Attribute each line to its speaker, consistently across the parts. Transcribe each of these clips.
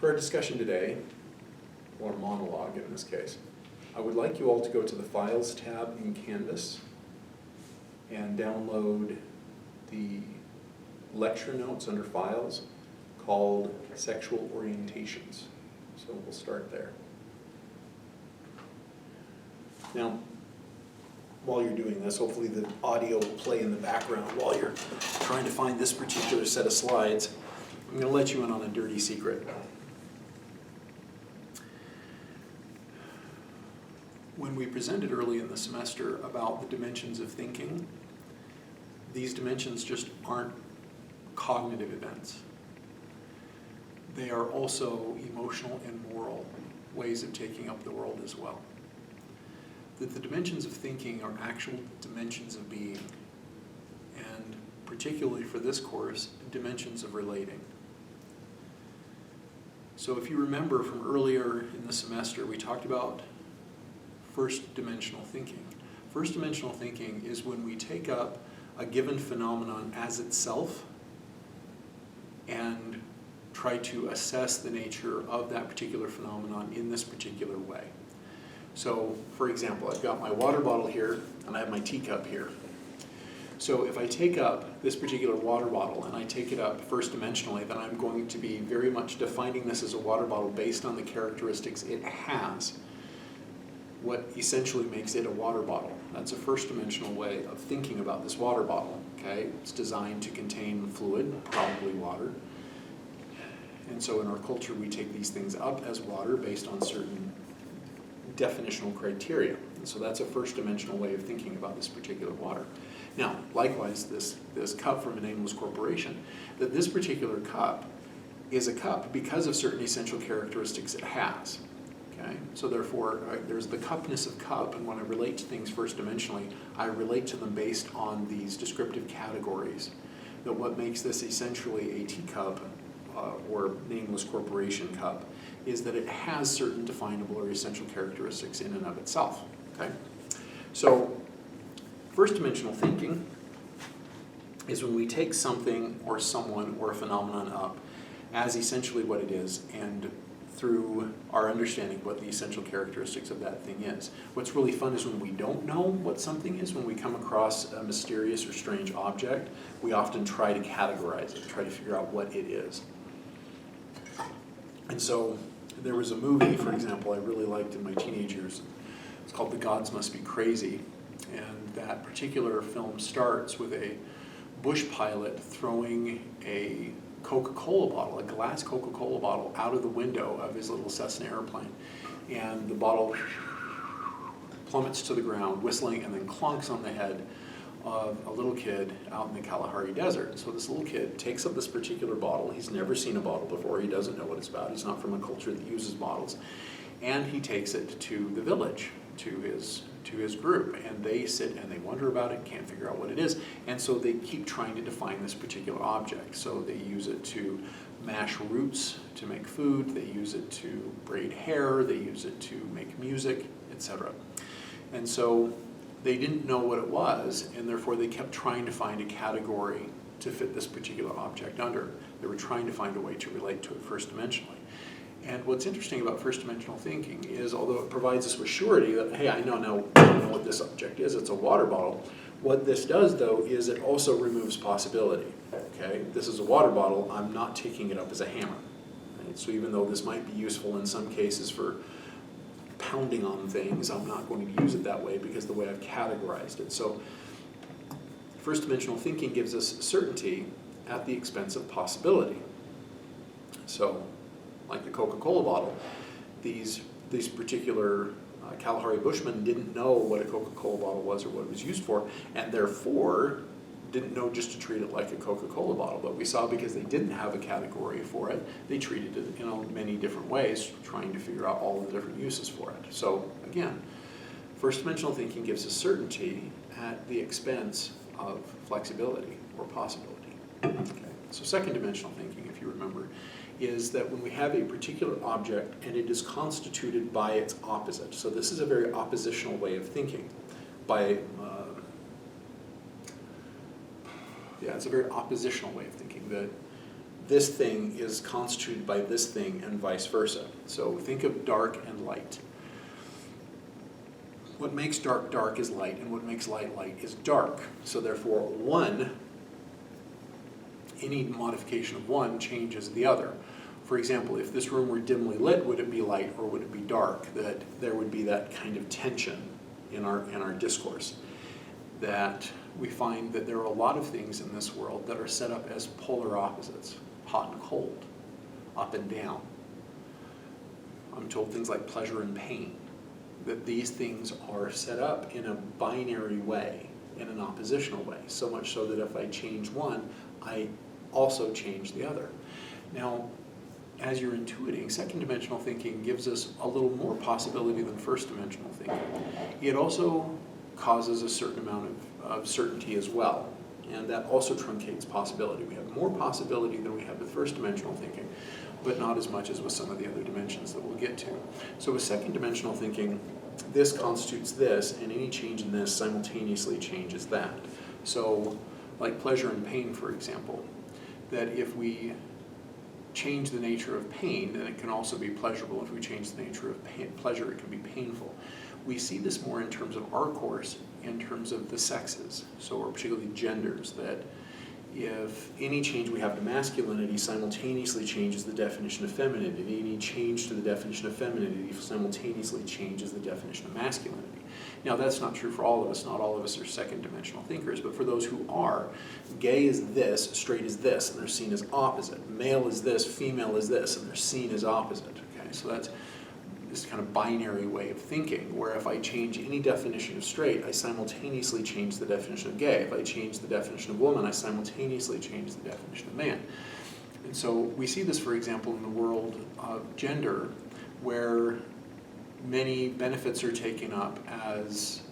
Speaker 1: For our discussion today, or monologue in this case, I would like you all to go to the Files tab in Canvas and download the lecture notes under Files called Sexual Orientations. So we'll start there. Now, while you're doing this, hopefully the audio will play in the background while you're trying to find this particular set of slides. I'm going to let you in on a dirty secret. When we presented early in the semester about the dimensions of thinking, these dimensions just aren't cognitive events. They are also emotional and moral ways of taking up the world as well. That the dimensions of thinking are actual dimensions of being, and particularly for this course, dimensions of relating. So if you remember from earlier in the semester, we talked about first dimensional thinking. First dimensional thinking is when we take up a given phenomenon as itself and try to assess the nature of that particular phenomenon in this particular way. So, for example, I've got my water bottle here and I have my teacup here. So if I take up this particular water bottle and I take it up first dimensionally, then I'm going to be very much defining this as a water bottle based on the characteristics it has, what essentially makes it a water bottle. That's a first dimensional way of thinking about this water bottle. Okay, it's designed to contain fluid, probably water. And so in our culture, we take these things up as water based on certain definitional criteria. And so that's a first dimensional way of thinking about this particular water. Now, likewise, this cup from a nameless corporation, that this particular cup is a cup because of certain essential characteristics it has. Okay? So therefore, there's the cupness of cup, and when I relate to things first dimensionally, I relate to them based on these descriptive categories. That what makes this essentially a teacup or nameless corporation cup is that it has certain definable or essential characteristics in and of itself. Okay? So, first dimensional thinking is when we take something or someone or a phenomenon up as essentially what it is, and through our understanding of what the essential characteristics of that thing is. What's really fun is when we don't know what something is, when we come across a mysterious or strange object, we often try to categorize it, try to figure out what it is. And so there was a movie, for example, I really liked in my teenage years. It's called The Gods Must Be Crazy. And that particular film starts with a bush pilot throwing a Coca-Cola bottle, a glass Coca-Cola bottle, out of the window of his little Cessna airplane. And the bottle plummets to the ground, whistling, and then clunks on the head of a little kid out in the Kalahari Desert. So this little kid takes up this particular bottle. He's never seen a bottle before. He doesn't know what it's about. He's not from a culture that uses bottles. And he takes it to the village, to his group, and they sit and they wonder about it, can't figure out what it is, and so they keep trying to define this particular object. So they use it to mash roots to make food, they use it to braid hair, they use it to make music, etc. And so they didn't know what it was, and therefore they kept trying to find a category to fit this particular object under. They were trying to find a way to relate to it first dimensionally. And what's interesting about first dimensional thinking is, although it provides us with surety that, hey, I know what this object is, it's a water bottle, what this does, though, is it also removes possibility. Okay, this is a water bottle, I'm not taking it up as a hammer. Right? So even though this might be useful in some cases for pounding on things, I'm not going to use it that way because of the way I've categorized it. So first dimensional thinking gives us certainty at the expense of possibility. So, like the Coca-Cola bottle, these particular Kalahari Bushmen didn't know what a Coca-Cola bottle was or what it was used for, and therefore didn't know just to treat it like a Coca-Cola bottle. But we saw because they didn't have a category for it, they treated it in many different ways, trying to figure out all the different uses for it. So again, first dimensional thinking gives us certainty at the expense of flexibility or possibility. Okay. So second dimensional thinking, if you remember, is that when we have a particular object and it is constituted by its opposite. So this is a very oppositional way of thinking. It's a very oppositional way of thinking. this thing is constituted by this thing and vice versa. So think of dark and light. What makes dark dark is light, and what makes light light is dark. So therefore, any modification of one changes the other. For example, if this room were dimly lit, would it be light or would it be dark? That there would be that kind of tension in our discourse. That we find that there are a lot of things in this world that are set up as polar opposites, hot and cold, up and down. I'm told things like pleasure and pain, that these things are set up in a binary way, in an oppositional way, so much so that if I change one, I also change the other. Now, as you're intuiting, second dimensional thinking gives us a little more possibility than first dimensional thinking. It also causes a certain amount of certainty as well, and that also truncates possibility. We have more possibility than we have with first dimensional thinking, but not as much as with some of the other dimensions that we'll get to. So with second dimensional thinking, this constitutes this, and any change in this simultaneously changes that. So, like pleasure and pain, for example, that if we change the nature of pain, then it can also be pleasurable. If we change the nature of pleasure, it can be painful. We see this more in terms of our course, in terms of the sexes, so or particularly genders, that if any change we have to masculinity simultaneously changes the definition of femininity, any change to the definition of femininity simultaneously changes the definition of masculinity. Now that's not true for all of us. Not all of us are second dimensional thinkers, but for those who are, gay is this, straight is this, and they're seen as opposite. Male is this, female is this, and they're seen as opposite. Okay, so that's this kind of binary way of thinking, where if I change any definition of straight, I simultaneously change the definition of gay. If I change the definition of woman, I simultaneously change the definition of man. And so we see this, for example, in the world of gender, where many benefits are taken up as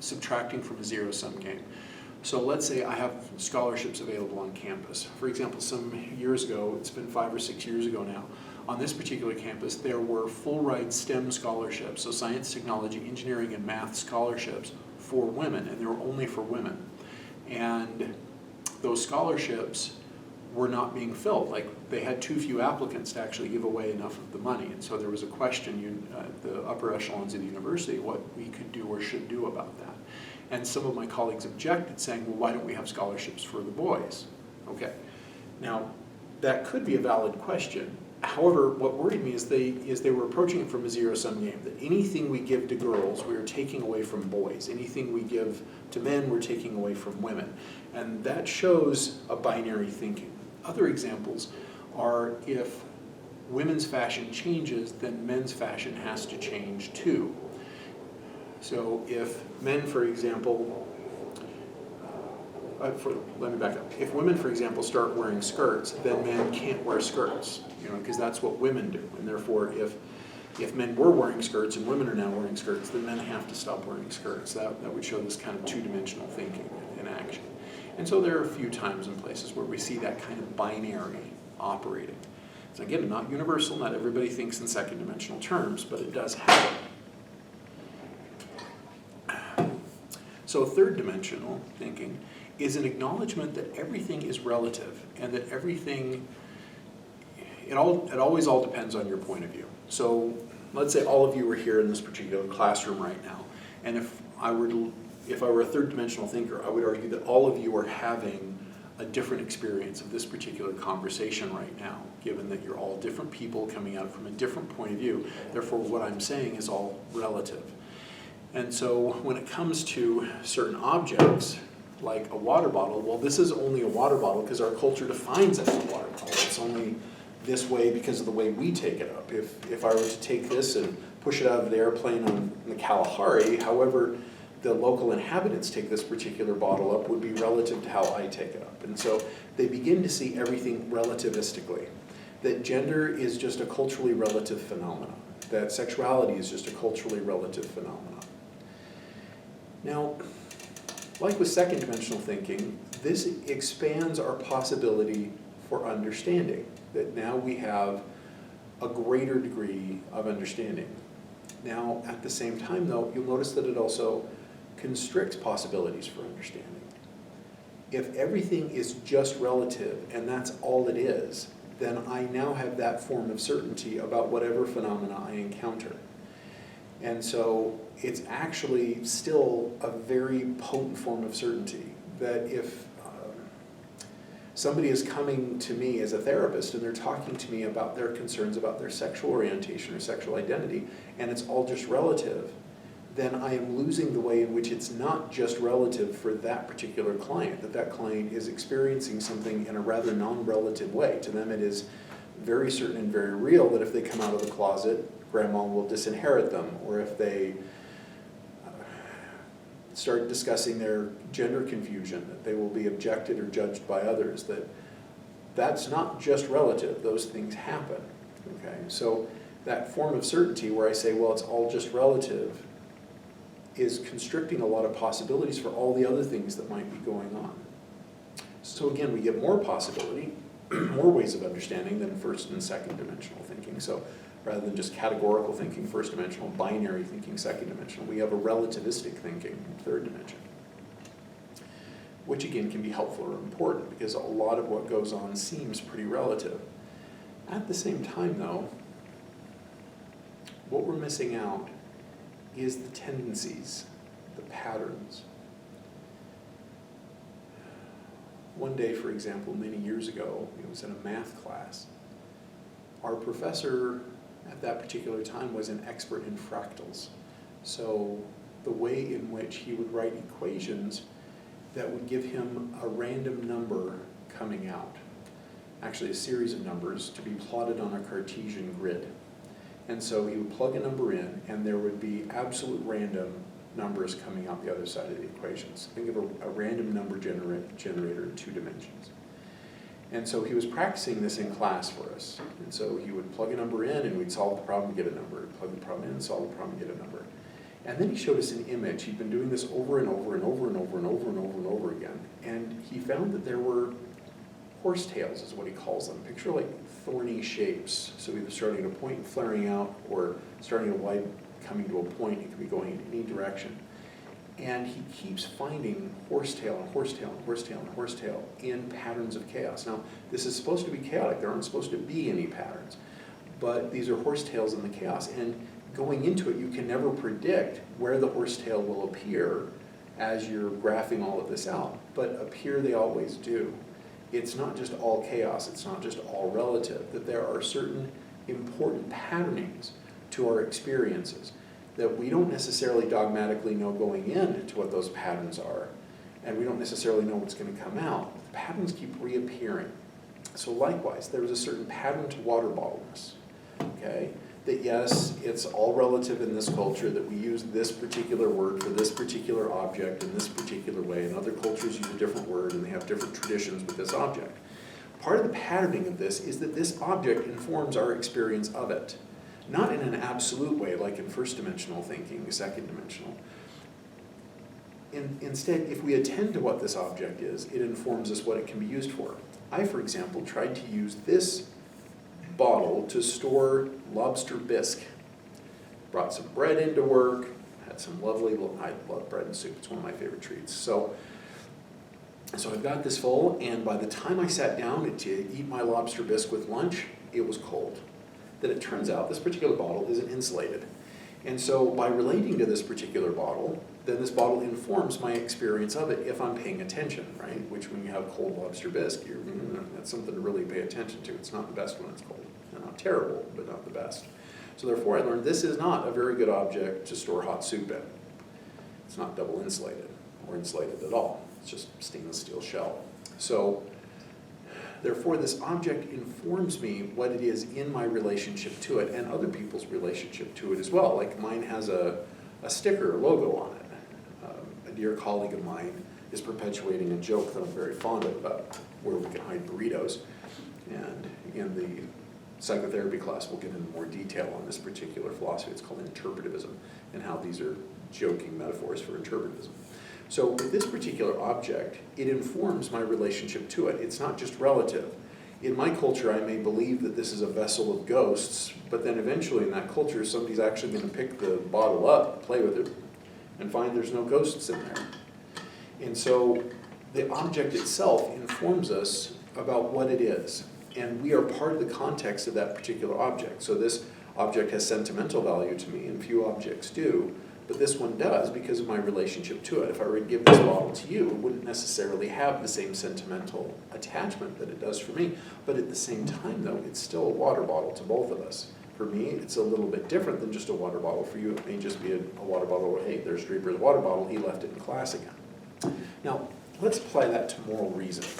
Speaker 1: subtracting from a zero-sum game. So let's say I have scholarships available on campus. For example, some years ago, it's been 5 or 6 years ago now, on this particular campus, there were full-ride STEM scholarships, so science, technology, engineering, and math scholarships for women, and they were only for women. And those scholarships were not being filled. Like, they had too few applicants to actually give away enough of the money. And so there was a question, the upper echelons of the university, what we could do or should do about that. And some of my colleagues objected, saying, well, why don't we have scholarships for the boys? Okay. Now, that could be a valid question. However, what worried me is they were approaching it from a zero-sum game, that anything we give to girls, we are taking away from boys. Anything we give to men, we're taking away from women. And that shows a binary thinking. Other examples are if women's fashion changes, then men's fashion has to change too. So if men, for example, let me back up. If women, for example, start wearing skirts, then men can't wear skirts, because that's what women do. And therefore, if men were wearing skirts and women are now wearing skirts, then men have to stop wearing skirts. That would show this kind of two-dimensional thinking in action. And so there are a few times and places where we see that kind of binary operating. So again, not universal, not everybody thinks in second-dimensional terms, but it does happen. So third-dimensional thinking is an acknowledgement that everything is relative and that everything, it always all depends on your point of view. So let's say all of you are here in this particular classroom right now, and if I were a third-dimensional thinker, I would argue that all of you are having a different experience of this particular conversation right now, given that you're all different people coming at it from a different point of view. Therefore, what I'm saying is all relative. And so when it comes to certain objects, like a water bottle, well, this is only a water bottle because our culture defines it as a water bottle. It's only this way because of the way we take it up. If I were to take this and push it out of the airplane on the Kalahari, however the local inhabitants take this particular bottle up would be relative to how I take it up. And so they begin to see everything relativistically, that gender is just a culturally relative phenomenon, that sexuality is just a culturally relative phenomenon. Now, like with second dimensional thinking, this expands our possibility for understanding, that now we have a greater degree of understanding. Now, at the same time though, you'll notice that it also constricts possibilities for understanding. If everything is just relative and that's all it is, then I now have that form of certainty about whatever phenomena I encounter. And so it's actually still a very potent form of certainty that if somebody is coming to me as a therapist and they're talking to me about their concerns about their sexual orientation or sexual identity, and it's all just relative, then I am losing the way in which it's not just relative for that particular client, that client is experiencing something in a rather non-relative way. To them it is very certain and very real that if they come out of the closet, grandma will disinherit them, or if they start discussing their gender confusion, that they will be objected or judged by others, that's not just relative, those things happen, okay? So that form of certainty where I say, well, it's all just relative, is constricting a lot of possibilities for all the other things that might be going on. So again, we get more possibility, more ways of understanding than first and second dimensional thinking. So rather than just categorical thinking, first dimensional, binary thinking, second dimensional, we have a relativistic thinking, third dimension, which again can be helpful or important because a lot of what goes on seems pretty relative. At the same time though, what we're missing out is the tendencies, the patterns. One day, for example, many years ago, it was in a math class. Our professor at that particular time was an expert in fractals. So the way in which he would write equations that would give him a random number coming out, actually a series of numbers to be plotted on a Cartesian grid. And so he would plug a number in and there would be absolute random numbers coming out the other side of the equations. Think of a random number generator in 2 dimensions. And so he was practicing this in class for us. And so he would plug a number in and we'd solve the problem and get a number. Plug the problem in, solve the problem, and get a number. And then he showed us an image. He'd been doing this over and over and over and over and over and over and over again. And he found that there were horsetails, is what he calls them. Picture like thorny shapes. So either starting at a point and flaring out, or starting at a wide, coming to a point. It could be going in any direction. And he keeps finding horsetail and horsetail and horsetail and horsetail in patterns of chaos. Now, this is supposed to be chaotic. There aren't supposed to be any patterns. But these are horsetails in the chaos. And going into it, you can never predict where the horsetail will appear as you're graphing all of this out. But appear they always do. It's not just all chaos. It's not just all relative. That there are certain important patternings to our experiences that we don't necessarily dogmatically know going in to what those patterns are, and we don't necessarily know what's going to come out. The patterns keep reappearing. So likewise, there is a certain pattern to water bottleness, okay? That yes, it's all relative in this culture, that we use this particular word for this particular object in this particular way, and other cultures use a different word and they have different traditions with this object. Part of the patterning of this is that this object informs our experience of it. Not in an absolute way, like in first dimensional thinking, second dimensional. Instead, if we attend to what this object is, it informs us what it can be used for. I, for example, tried to use this bottle to store lobster bisque. Brought some bread into work, had some lovely, I love bread and soup, it's one of my favorite treats. So I've got this full, and by the time I sat down to eat my lobster bisque with lunch, it was cold. That it turns out this particular bottle isn't insulated. And so by relating to this particular bottle, then this bottle informs my experience of it if I'm paying attention, right? Which when you have cold lobster bisque, that's something to really pay attention to. It's not the best when it's cold. And not terrible, but not the best. So therefore I learned this is not a very good object to store hot soup in. It's not double insulated or insulated at all. It's just stainless steel shell. So therefore, this object informs me what it is in my relationship to it and other people's relationship to it as well. Like mine has a sticker, a logo on it. A dear colleague of mine is perpetuating a joke that I'm very fond of about where we can hide burritos. And in the psychotherapy class, we'll get into more detail on this particular philosophy. It's called interpretivism and how these are joking metaphors for interpretivism. So with this particular object, it informs my relationship to it. It's not just relative. In my culture, I may believe that this is a vessel of ghosts, but then eventually in that culture, somebody's actually going to pick the bottle up, play with it, and find there's no ghosts in there. And so the object itself informs us about what it is. And we are part of the context of that particular object. So this object has sentimental value to me, and few objects do. But this one does because of my relationship to it. If I were to give this bottle to you, it wouldn't necessarily have the same sentimental attachment that it does for me. But at the same time, though, it's still a water bottle to both of us. For me, it's a little bit different than just a water bottle. For you, it may just be a water bottle where, hey, there's Draper's water bottle, he left it in class again. Now, let's apply that to moral reasoning.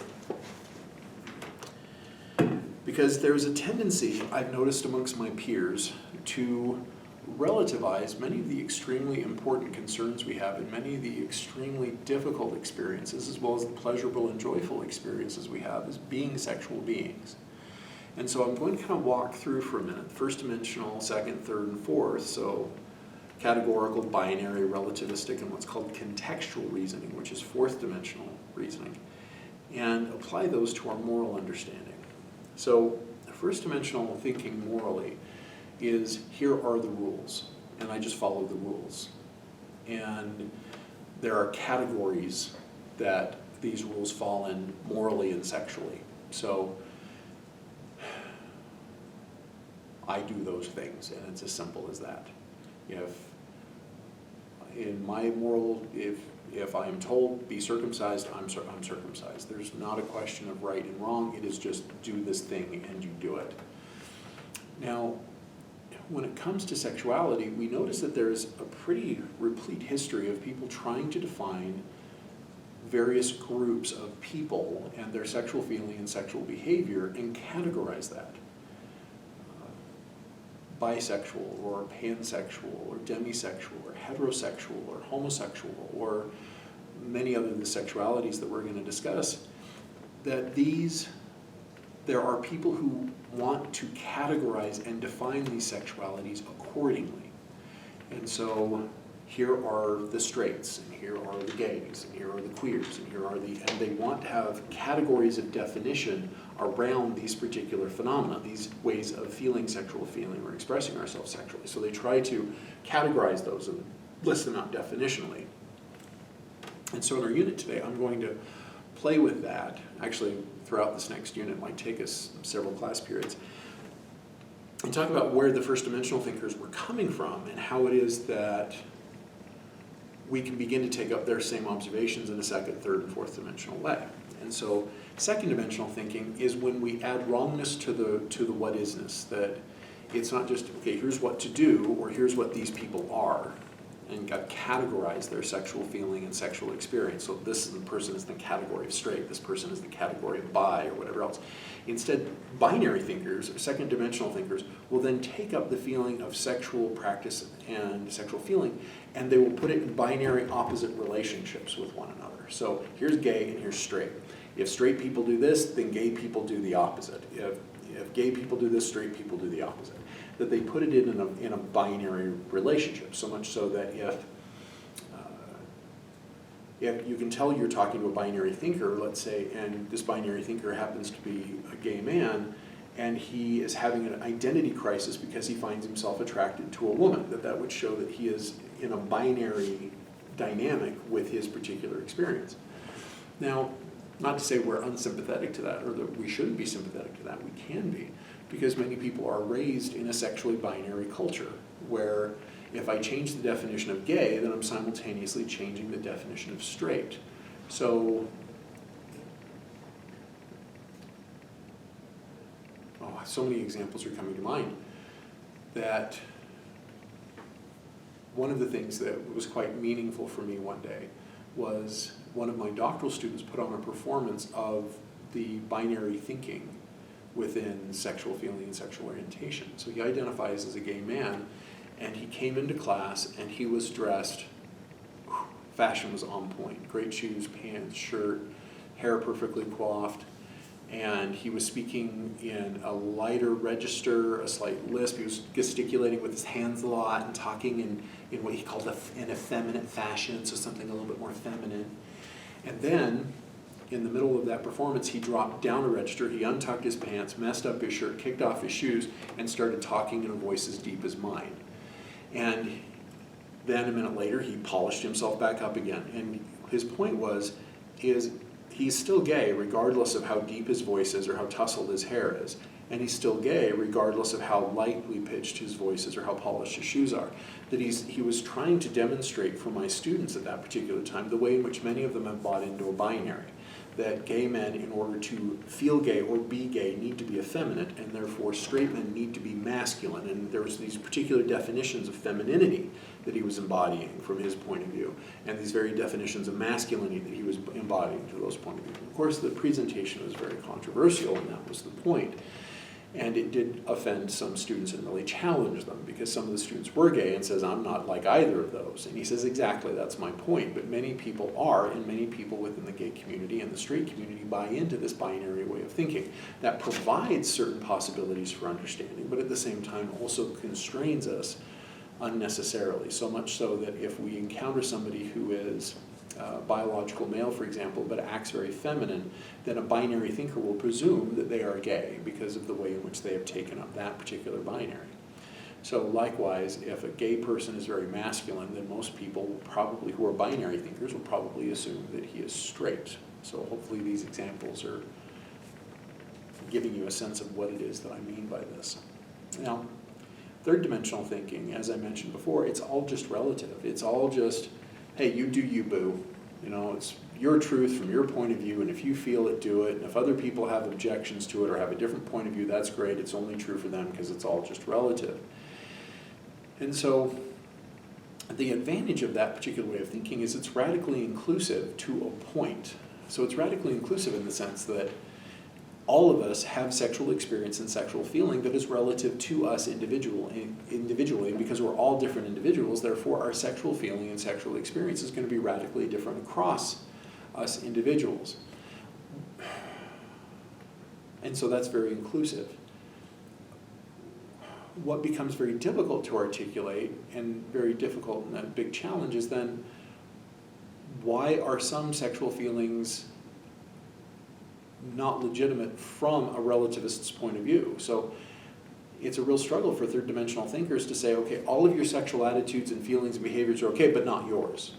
Speaker 1: Because there's a tendency, I've noticed amongst my peers, to relativize many of the extremely important concerns we have and many of the extremely difficult experiences, as well as the pleasurable and joyful experiences we have as being sexual beings. And so I'm going to kind of walk through for a minute, first dimensional, second, third, and fourth, so categorical, binary, relativistic, and what's called contextual reasoning, which is fourth dimensional reasoning, and apply those to our moral understanding. So first dimensional thinking morally is, here are the rules, and I just follow the rules. And there are categories that these rules fall in morally and sexually. So I do those things, and it's as simple as that. If in my moral, if I am told be circumcised, I'm circumcised. There's not a question of right and wrong. It is just do this thing and you do it. Now, when it comes to sexuality, we notice that there's a pretty replete history of people trying to define various groups of people and their sexual feeling and sexual behavior and categorize that. Bisexual or pansexual or demisexual or heterosexual or homosexual or many other of the sexualities that we're going to discuss, that there are people who want to categorize and define these sexualities accordingly. And so here are the straights, and here are the gays, and here are the queers, and here are and they want to have categories of definition around these particular phenomena, these ways of feeling sexual feeling or expressing ourselves sexually. So they try to categorize those and list them out definitionally. And so in our unit today, I'm going to play with that. Actually, throughout this next unit, it might take us several class periods, and talk about where the first dimensional thinkers were coming from and how it is that we can begin to take up their same observations in a second, third, and fourth dimensional way. And so second dimensional thinking is when we add wrongness to the what isness, that it's not just, okay, here's what to do, or here's what these people are, and got categorize their sexual feeling and sexual experience. So this person is the category of straight, this person is the category of bi, or whatever else. Instead, binary thinkers, or second dimensional thinkers, will then take up the feeling of sexual practice and sexual feeling, and they will put it in binary opposite relationships with one another. So here's gay and here's straight. If straight people do this, then gay people do the opposite. If gay people do this, straight people do the opposite. That they put it in a binary relationship, so much so that if you can tell you're talking to a binary thinker, let's say, and this binary thinker happens to be a gay man, and he is having an identity crisis because he finds himself attracted to a woman, that would show that he is in a binary dynamic with his particular experience. Now, not to say we're unsympathetic to that, or that we shouldn't be sympathetic to that, we can be, because many people are raised in a sexually binary culture, where if I change the definition of gay, then I'm simultaneously changing the definition of straight. So, so many examples are coming to mind, that one of the things that was quite meaningful for me one day was one of my doctoral students put on a performance of the binary thinking within sexual feeling and sexual orientation. So he identifies as a gay man, and he came into class and he was dressed, fashion was on point, great shoes, pants, shirt, hair perfectly coiffed, and he was speaking in a lighter register, a slight lisp. He was gesticulating with his hands a lot and talking in what he called an effeminate fashion, so something a little bit more feminine. And then, in the middle of that performance, he dropped down a register, he untucked his pants, messed up his shirt, kicked off his shoes, and started talking in a voice as deep as mine. And then a minute later, he polished himself back up again. And his point was, he's still gay regardless of how deep his voice is or how tousled his hair is. And he's still gay regardless of how lightly pitched his voice is or how polished his shoes are. That he was trying to demonstrate for my students at that particular time the way in which many of them have bought into a binary. That gay men, in order to feel gay or be gay, need to be effeminate, and therefore straight men need to be masculine. And there was these particular definitions of femininity that he was embodying from his point of view, and these very definitions of masculinity that he was embodying to those point of view. Of course, the presentation was very controversial, and that was the point. And it did offend some students and really challenge them, because some of the students were gay and says, I'm not like either of those. And he says, exactly, that's my point. But many people are, and many people within the gay community and the straight community buy into this binary way of thinking. That provides certain possibilities for understanding, but at the same time also constrains us unnecessarily. So much so that if we encounter somebody who is biological male, for example, but acts very feminine, then a binary thinker will presume that they are gay because of the way in which they have taken up that particular binary. So likewise, if a gay person is very masculine, then most people probably who are binary thinkers will probably assume that he is straight. So hopefully these examples are giving you a sense of what it is that I mean by this. Now, third dimensional thinking, as I mentioned before, it's all just relative. It's all just, hey, you do you, boo. You know, it's your truth from your point of view, and if you feel it, do it. And if other people have objections to it or have a different point of view, that's great. It's only true for them because it's all just relative. And so the advantage of that particular way of thinking is it's radically inclusive to a point. So it's radically inclusive in the sense that all of us have sexual experience and sexual feeling that is relative to us individually, because we're all different individuals, therefore our sexual feeling and sexual experience is going to be radically different across us individuals. And so that's very inclusive. What becomes very difficult to articulate and very difficult and a big challenge is then, why are some sexual feelings not legitimate from a relativist's point of view? So it's a real struggle for third dimensional thinkers to say, okay, all of your sexual attitudes and feelings and behaviors are okay, but not yours.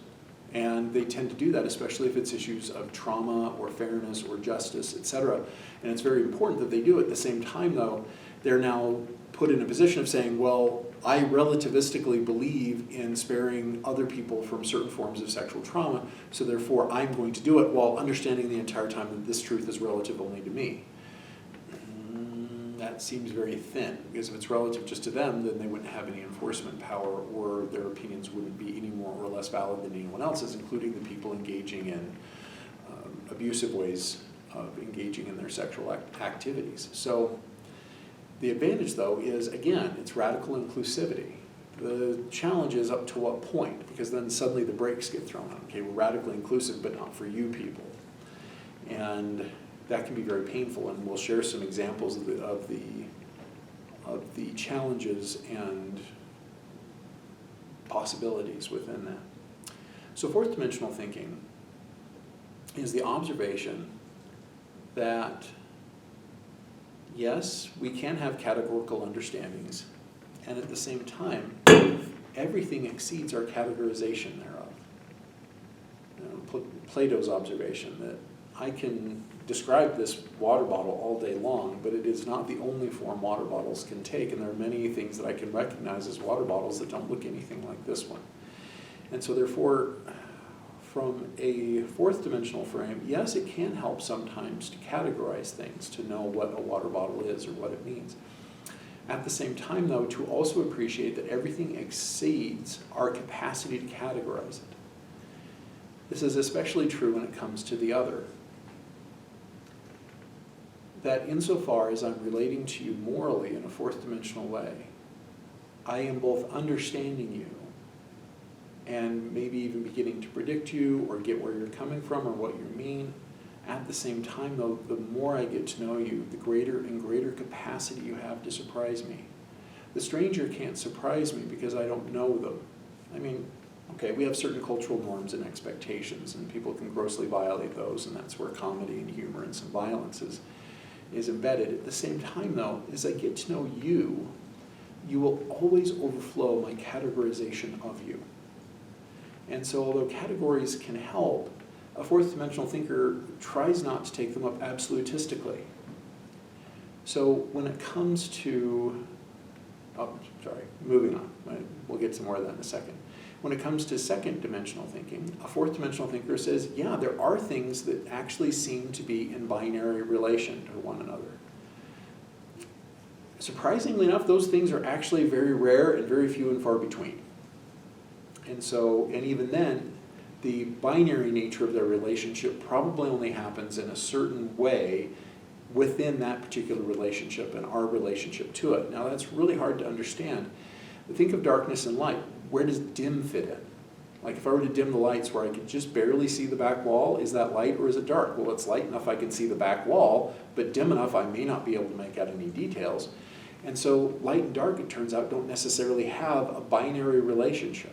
Speaker 1: And they tend to do that, especially if it's issues of trauma or fairness or justice, etc. And it's very important that they do it. At the same time, though, they're now put in a position of saying, well, I relativistically believe in sparing other people from certain forms of sexual trauma, so therefore I'm going to do it while understanding the entire time that this truth is relative only to me. That seems very thin, because if it's relative just to them, then they wouldn't have any enforcement power, or their opinions wouldn't be any more or less valid than anyone else's, including the people engaging in abusive ways of engaging in their sexual activities. So the advantage, though, is, again, it's radical inclusivity. The challenge is up to what point, because then suddenly the brakes get thrown on. Okay, we're radically inclusive, but not for you people. And that can be very painful, and we'll share some examples of the challenges and possibilities within that. So fourth dimensional thinking is the observation that yes, we can have categorical understandings, and at the same time, everything exceeds our categorization thereof. You know, Plato's observation that I can describe this water bottle all day long, but it is not the only form water bottles can take, and there are many things that I can recognize as water bottles that don't look anything like this one. And so therefore, from a fourth dimensional frame, yes, it can help sometimes to categorize things, to know what a water bottle is or what it means. At the same time, though, to also appreciate that everything exceeds our capacity to categorize it. This is especially true when it comes to the other. That insofar as I'm relating to you morally in a fourth dimensional way, I am both understanding you and maybe even beginning to predict you or get where you're coming from or what you mean. At the same time, though, the more I get to know you, the greater and greater capacity you have to surprise me. The stranger can't surprise me because I don't know them. I mean, okay, we have certain cultural norms and expectations, and people can grossly violate those, and that's where comedy and humor and some violence is embedded. At the same time, though, as I get to know you, you will always overflow my categorization of you. And so although categories can help, A fourth dimensional thinker tries not to take them up absolutistically. So when it comes to, moving on. We'll get to more of that in a second. When it comes to second dimensional thinking, a fourth dimensional thinker says, yeah, there are things that actually seem to be in binary relation to one another. Surprisingly enough, those things are actually very rare and very few and far between. And even then, the binary nature of their relationship probably only happens in a certain way within that particular relationship and our relationship to it. Now, that's really hard to understand. Think of darkness and light. Where does dim fit in? Like if I were to dim the lights where I could just barely see the back wall, is that light or is it dark? Well, it's light enough I can see the back wall, but dim enough I may not be able to make out any details. And so light and dark, it turns out, don't necessarily have a binary relationship.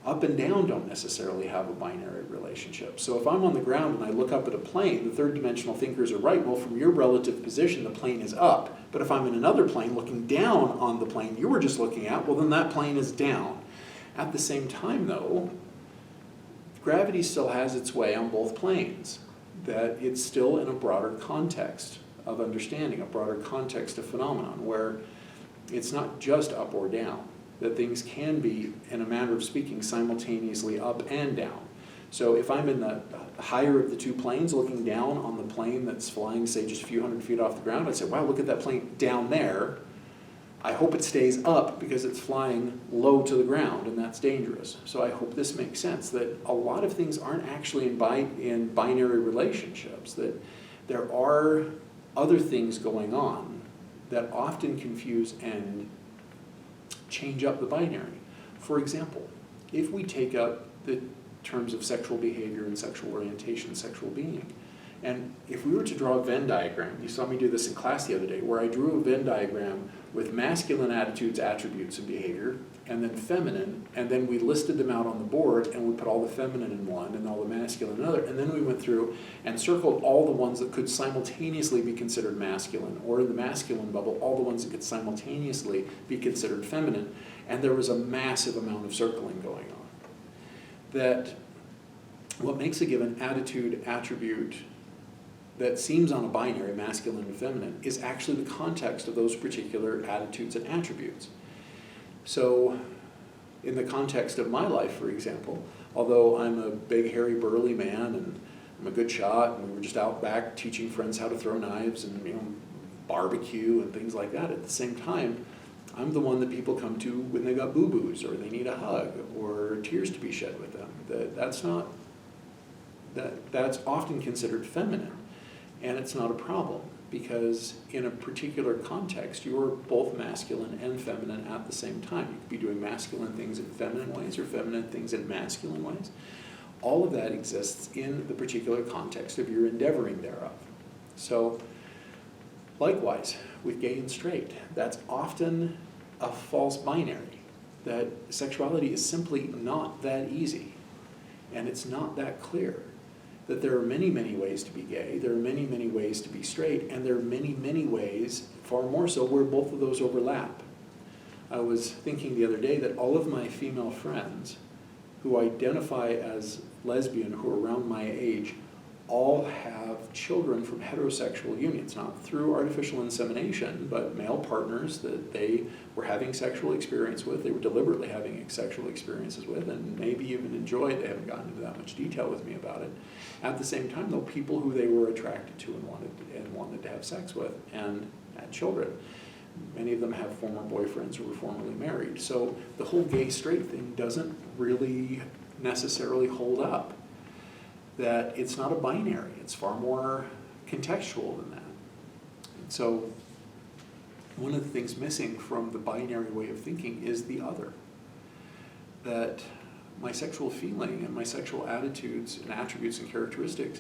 Speaker 1: Up and down don't necessarily have a binary relationship. So if I'm on the ground and I look up at a plane, the third dimensional thinkers are right. Well, from your relative position, the plane is up. But if I'm in another plane looking down on the plane you were just looking at, well, then that plane is down. At the same time, though, gravity still has its way on both planes. That it's still in a broader context of understanding, a broader context of phenomenon, where it's not just up or down. That things can be, in a manner of speaking, simultaneously up and down. So if I'm in the higher of the two planes looking down on the plane that's flying, say, just a few hundred feet off the ground, I'd say, wow, look at that plane down there. I hope it stays up because it's flying low to the ground, and that's dangerous. So I hope this makes sense, that a lot of things aren't actually in binary relationships, that there are other things going on that often confuse and change up the binary. For example, if we take up the terms of sexual behavior and sexual orientation, sexual being, and if we were to draw a Venn diagram, you saw me do this in class the other day, where I drew a Venn diagram with masculine attitudes, attributes, and behavior, and then feminine, and then we listed them out on the board, and we put all the feminine in one and all the masculine in another, and then we went through and circled all the ones that could simultaneously be considered masculine, or in the masculine bubble, all the ones that could simultaneously be considered feminine, and there was a massive amount of circling going on. That what makes a given attitude, attribute, that seems on a binary, masculine and feminine, is actually the context of those particular attitudes and attributes. So, in the context of my life, for example, although I'm a big, hairy, burly man, and I'm a good shot, and we were just out back teaching friends how to throw knives and barbecue and things like that, at the same time, I'm the one that people come to when they got boo-boos, or they need a hug, or tears to be shed with them. That's often considered feminine. And it's not a problem, because in a particular context, you're both masculine and feminine at the same time. You could be doing masculine things in feminine ways or feminine things in masculine ways. All of that exists in the particular context of your endeavoring thereof. So, likewise, with gay and straight, that's often a false binary, that sexuality is simply not that easy, and it's not that clear. That there are many, many ways to be gay, there are many, many ways to be straight, and there are many, many ways, far more so, where both of those overlap. I was thinking the other day that all of my female friends who identify as lesbian, who are around my age, all have children from heterosexual unions, not through artificial insemination, but male partners that they were having sexual experience with, they were deliberately having sexual experiences with, and maybe even enjoyed. They haven't gotten into that much detail with me about it. At the same time, though, people who they were attracted to and wanted to have sex with, and had children. Many of them have former boyfriends who were formerly married. So the whole gay-straight thing doesn't really necessarily hold up. That it's not a binary, it's far more contextual than that. And so one of the things missing from the binary way of thinking is the other. That my sexual feeling and my sexual attitudes and attributes and characteristics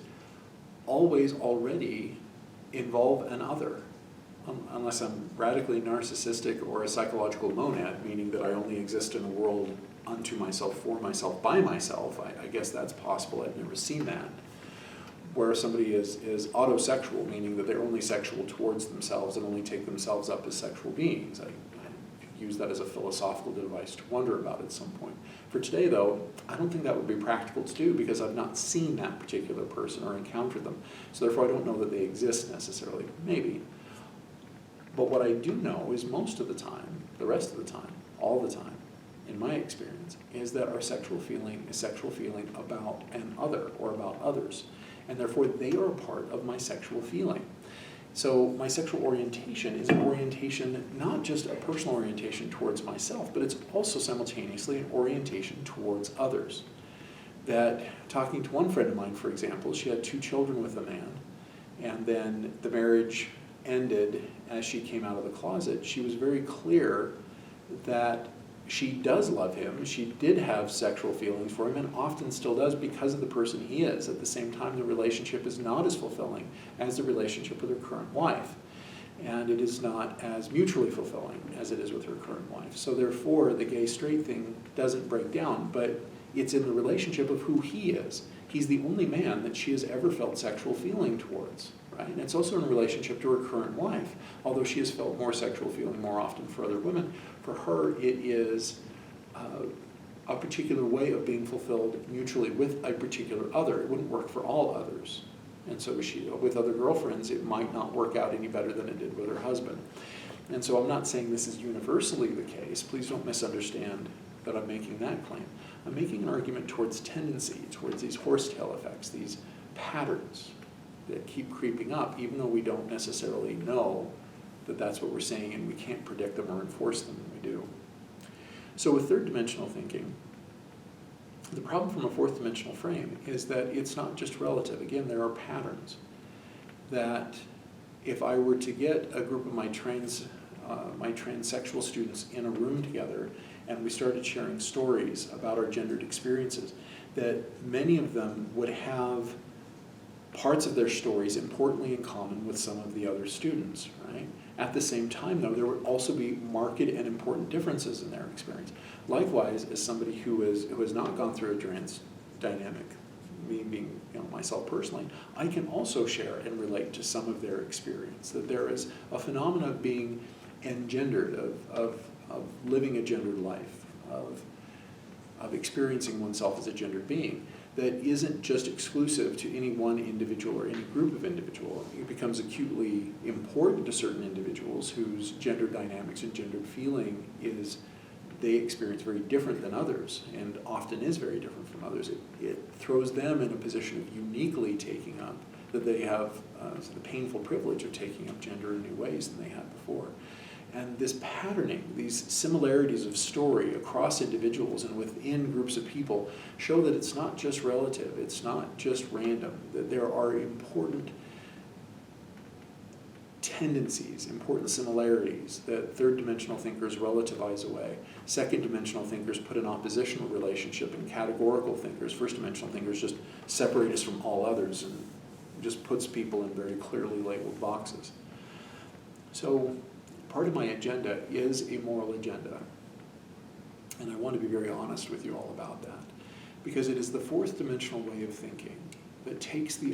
Speaker 1: always already involve an other, unless I'm radically narcissistic or a psychological monad, meaning that I only exist in a world unto myself, for myself, by myself. I guess that's possible. I've never seen that. Where somebody is autosexual, meaning that they're only sexual towards themselves and only take themselves up as sexual beings. use that as a philosophical device to wonder about at some point. For today, though, I don't think that would be practical to do because I've not seen that particular person or encountered them. So therefore, I don't know that they exist necessarily. Maybe. But what I do know is most of the time, the rest of the time, all the time, in my experience, is that our sexual feeling is sexual feeling about an other or about others. And therefore, they are a part of my sexual feeling. So my sexual orientation is an orientation, not just a personal orientation towards myself, but it's also simultaneously an orientation towards others. That, talking to one friend of mine, for example, she had 2 children with a man, and then the marriage ended as she came out of the closet. She was very clear that she does love him. She did have sexual feelings for him and often still does because of the person he is. At the same time, the relationship is not as fulfilling as the relationship with her current wife. And it is not as mutually fulfilling as it is with her current wife. So therefore, the gay-straight thing doesn't break down, but it's in the relationship of who he is. He's the only man that she has ever felt sexual feeling towards. Right? And it's also in relationship to her current wife. Although she has felt more sexual feeling more often for other women, for her it is a particular way of being fulfilled mutually with a particular other. It wouldn't work for all others. And so with other girlfriends, it might not work out any better than it did with her husband. And so I'm not saying this is universally the case. Please don't misunderstand that I'm making that claim. I'm making an argument towards tendency, towards these horsetail effects, these patterns that keep creeping up, even though we don't necessarily know that that's what we're saying and we can't predict them or enforce them when we do. So with third dimensional thinking, the problem from a fourth dimensional frame is that it's not just relative. Again, there are patterns that if I were to get a group of my transsexual students in a room together and we started sharing stories about our gendered experiences, that many of them would have parts of their stories importantly in common with some of the other students, right? At the same time, though, there would also be marked and important differences in their experience. Likewise, as somebody who has not gone through a trans dynamic, me being myself personally, I can also share and relate to some of their experience, that there is a phenomenon of being engendered, of living a gendered life, of experiencing oneself as a gendered being, that isn't just exclusive to any one individual or any group of individuals. It becomes acutely important to certain individuals whose gender dynamics and gendered feeling is they experience very different than others, and often is very different from others. It throws them in a position of uniquely taking up, that they have the painful privilege of taking up gender in new ways than they had before. And this patterning, these similarities of story across individuals and within groups of people show that it's not just relative, it's not just random, that there are important tendencies, important similarities that third dimensional thinkers relativize away. Second dimensional thinkers put an oppositional relationship, and categorical thinkers, first dimensional thinkers, just separate us from all others and just puts people in very clearly labeled boxes. So part of my agenda is a moral agenda. And I want to be very honest with you all about that. Because it is the fourth dimensional way of thinking that takes the